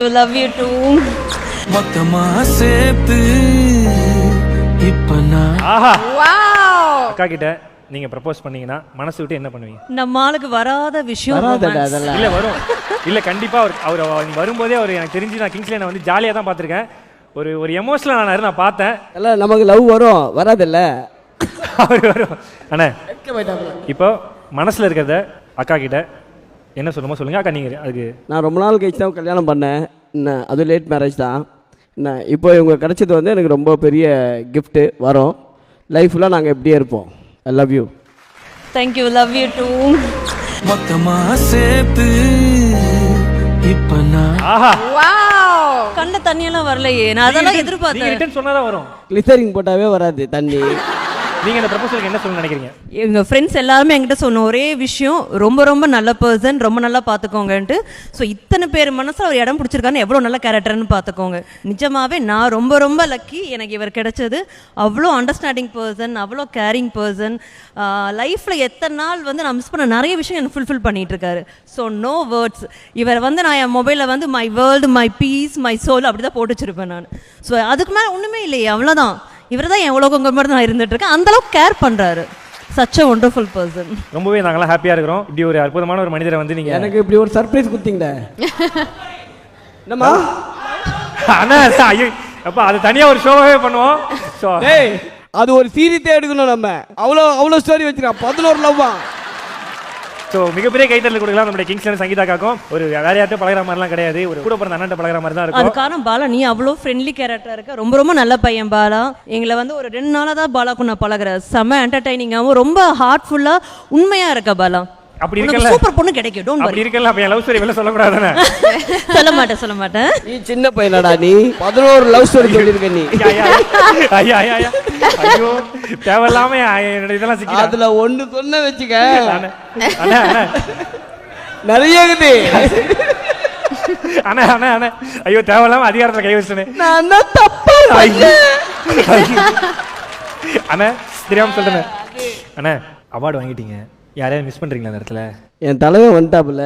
Love you too. மொத்தமா சேர்த்து இப்ப நான் அக்கா கிட்ட நீங்க ப்ரப்போஸ் பண்ணீங்கன்னா மனசு விட்டு என்ன பண்ணுவீங்க? நம்ம ஆளுக்கு வராத விஷயம் romance. இல்ல வரும். இல்ல கண்டிப்பா அவர் வரும்போதே அவர் எனக்கு தெரிஞ்சு நான் கிங்ஸ்லேனை வந்து ஜாலியா தான் பார்த்திருக்கேன். ஒரு எமோஷனல் ஆனாரு நான் பார்த்தேன். இல்ல நமக்கு லவ் வரும் வராதுல்ல. அவர் வரும். அண்ணா இப்போ மனசுல இருக்கிறத அக்கா கிட்ட என்ன சொல்லுமோ சொல்லுங்க. அக்கா நீங்க அதுக்கு நான் ரொம்ப நாள் கழிச்சு தான் கல்யாணம் பண்ணேன். என்ன அது லேட் மேரேஜ் தான். என்ன இப்போ இவங்க கிடைச்சது வந்து எனக்கு ரொம்ப பெரிய கிஃப்ட்டு வரும். லைஃப்லாம் நாங்கள் எப்படியே இருப்போம். I love you. Thank you. Love you too. மொத்தமா சேர்த்து இப்ப நான் கண்ட தண்ணியெல்லாம் வரலையே. நான் அதெல்லாம் நீங்க எதிர்பார்த்தேன். ரிட்டர்ன் சொன்னாதான் வரும். கிளிசரிங் போட்டாவே வராது தண்ணி. நீங்க இந்த ப்ரப்போசலுக்கு என்ன சொல்ல நினைக்கிறீங்க? எங்கள் ஃப்ரெண்ட்ஸ் எல்லாருமே என்கிட்ட சொன்ன ஒரே விஷயம், ரொம்ப ரொம்ப நல்ல பர்சன், ரொம்ப நல்லா பார்த்துக்கோங்கன்ட்டு. ஸோ இத்தனை பேர் மனசில் அவர் இடம் பிடிச்சிருக்காருன்னு எவ்வளோ நல்ல கேரக்டர்னு பார்த்துக்கோங்க. நிஜமாவே நான் ரொம்ப ரொம்ப லக்கி எனக்கு இவர் கிடைச்சது. அவ்வளோ அண்டர்ஸ்டாண்டிங் பர்சன், அவ்வளோ கேரிங் பர்சன். லைஃப்பில் எத்தனை நாள் வந்து நான் மிஸ் பண்ண நிறைய விஷயம் எனக்கு ஃபுல்ஃபில் பண்ணிகிட்டு இருக்காரு. So no words. இவர் வந்து நான் என் மொபைலில் வந்து my world, my peace, my soul அப்படி தான் போட்டு வச்சிருப்பேன் நான். ஸோ அதுக்கு மேலே ஒன்றுமே இல்லையே, அவ்வளோதான். இவர் தான் என் உலகங்க மாதிரி நான் இருந்துட்டு இருக்கேன். அந்த அளவுக்கு கேர் பண்றாரு. such a wonderful person. ரொம்பவே நாங்களாம் ஹாப்பியா இருக்கிறோம். இப்படி ஒரு அற்புதமான ஒரு மனிதரை வந்து நீங்க எனக்கு இப்படி ஒரு சர்ப்ரைஸ் கொடுத்தீங்களே. என்னம்மா அண்ணா ஐயோ அப்பா அது தனியா ஒரு ஷோவே பண்ணுவோம். ஸோ ஏய் அது ஒரு சீரியஸே எடுக்கணும் நம்ம. அவ்வளோ ஸ்டோரி வச்சிருக்கோம். 11 லவ்வா. ஸோ மிகப்பெரிய கைத்தறல் கொடுக்கலாம் நம்மளுடைய கிங்ஸ்லேன் சங்கீதாக்காக்கும். ஒரு வேற யார்கிட்ட பழகிற மாதிரிலாம் கிடையாது. ஒரு கூட பிறந்த அண்ணன் பழகிற மாதிரி தான் இருக்கும். அது காரணம் பாலா, நீ அவ்வளோ ஃப்ரெண்ட்லி கேரக்டரா இருக்க. ரொம்ப ரொம்ப நல்ல பையன் பாலா. எங்களை வந்து ஒரு 2 நாளாக தான் பாலாக்கும் நான் பழகிறேன். செம்ம என்டர்டைனிங்காகவும் ரொம்ப ஹார்ட்ஃபுல்லா உண்மையா இருக்க பாலா. அப்படி இருக்கல சூப்பர் பொண்ணு கிடைக்கும். டோன்ட் அப்படி இருக்கல. அப்ப என் லவ் ஸ்டோரி வெளில சொல்ல கூடாதுனே. சொல்ல மாட்டேன். நீ சின்ன பையனடா நீ. 11 லவ் ஸ்டோரி சொல்லிருக்க நீ. ஐயா ஐயோ தேவையில்லாம இதெல்லாம் சிக்கி அதுல ஒன்னு சொன்ன வெச்சுக்க. அண்ணா நிறைய இருக்குது. அண்ணா ஐயோ தேவையில்லாம அதிகாரத்துல கை வச்சுட்டேனே. நான் தப்பா அண்ணா தெரியாம சொல்றேன். அண்ணா அவார்டு வாங்கிட்டீங்க. யாரையாவது மிஸ் பண்றீங்களா அந்த இடத்துல? என் தலைவன் வந்துட்டாப்புல.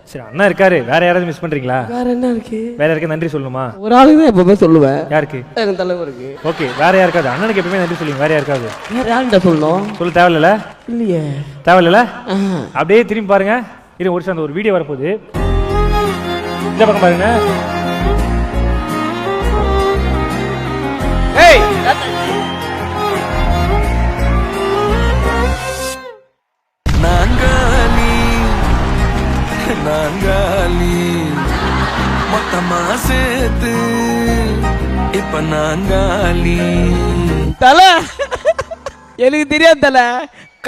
சரி அண்ணா இருக்காரு. வேற யாராவது மிஸ் பண்றீங்களா? வேற என்ன இருக்கு? வேற யாருக்கு நன்றி சொல்லணுமா? ஒரு ஆளுக்கு தான் எப்பவுமே சொல்லுவேன். யாருக்கு? என் தலைவருக்கு. ஓகே வேற யாருக்காவது அண்ணனுக்கு எப்பவுமே நன்றி சொல்லுங்க. வேற யாருக்காவது வேற யார்கிட்ட சொல்லணும்? சொல்ல தேவையில்ல. இல்லையே தேவையில்ல. அப்படியே திரும்பி பாருங்க. இது ஒரு அந்த ஒரு வீடியோ வரப்போகுது. இந்த பக்கம் பாருங்க. ஏய் நாங்காலி மொத்தமா சேர்த்து இப்ப நாங்காலி. தலை எனக்கு தெரியாது தலை.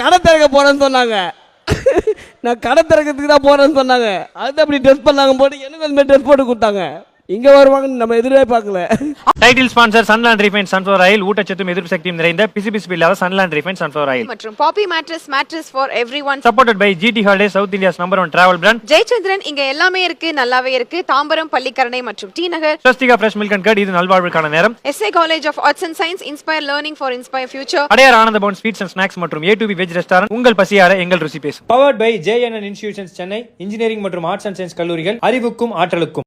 கடை திறக்க போறேன்னு சொன்னாங்க. நான் கடை திறக்கிறதுக்கு தான் போறேன்னு சொன்னாங்க. அது அப்படி ட்ரெஸ் பண்ணாங்க போட்டு எனக்கு அந்த மாதிரி ட்ரெஸ் போட்டு கொடுத்தாங்க. இங்க வருவாங்கன்னு நம்ம எதிரே பார்க்கல. Title sponsor Sunland refined sunflower oil. ஊட்டச்சத்தும் எதிர்ப்பு சக்தியும் நிறைந்த பிசிபிசி இல்லாத சன்லாண்ட் ரீஃபைண்ட் சன்ஃப்ளவர் ஆயில் மற்றும் Poppy mattress for everyone. Supported by GT Holidays, south India's number 1 travel brand. Jayachandran இங்க எல்லாமே இருக்கு, நல்லாவே இருக்கு. தாம்பரம், பள்ளிக்கரணை மற்றும் T Nagar. Swasthika fresh milk and curd. இது நல்வாழ்வுக்கான நேரம். SA college of arts and science. Inspire learning for inspire future. Adyar Ananda Bhavan sweets and snacks மற்றும் A2B வெஜ் ரெஸ்டாரண்ட். உங்கள் பசியார எங்கள் ருசி பேசும். Powered by JNN institutions Chennai. Engineering மற்றும் ஆர்ட்ஸ் அண்ட் சயின்ஸ் கல்லூரிகள். அறிவுக்கும் ஆற்றலுக்கும்.